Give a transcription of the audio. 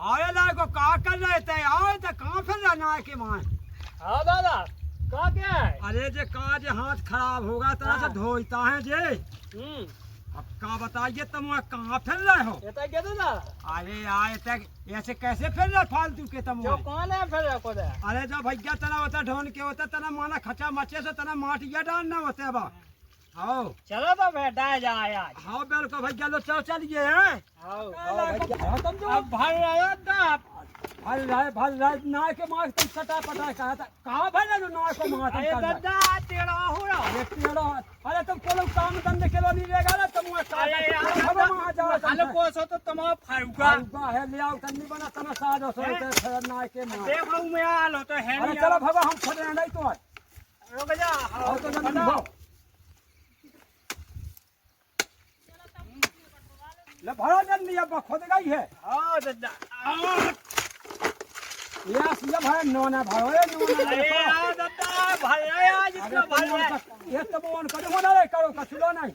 आए ना को का कर रहे थे आए तो कहाँ फिर रहना है के वहाँ। हाँ दादा का क्या है? अरे जे का जे हाथ खराब होगा तरह से धोता है जे। अब का बताइए तुम कहाँ फिर रहे हो? ये तो क्या दादा? अरे आए तक ऐसे कैसे फिर रहे फालतू के तुम? जो कौन है फिर को दे? अरे जो भैया तना होता ढोन के होता तना माना खचा मचे से तना माटिया डालना होता बा। आओ चलो तो बेटा जाए आज। हाँ बिल्कुल भैया लो चल चलिए हैं। आओ तुम जो अब भर रहे ना भल रहे नाय के मार तुम सटा पटा कहा था कहाँ भले जो नाय को मार तुम अरे कर दादा तेरा हो रहा। ये टेढ़ा अरे तुम कोई काम धंधे के लिए नहीं रहेगा ना तुम अरे यार हल को सो तो तुम फारूका है ले आओ तन्नी बना तना साजो सो ते नाय के मार देखो मैं आलो तो है अरे नहीं। चलो बाबा हम खड़े हैं नहीं तो रुक जा। आओ तो जल्दी आओ ले भरा जल्दी अब खुद गई है। हाँ दादा ये सीधा भरा नोना भरो ये नोना अरे यार दादा भर रहे आज अरे इतना भर रहे। ये तो बोन करो ना रे करो कछुलो नहीं।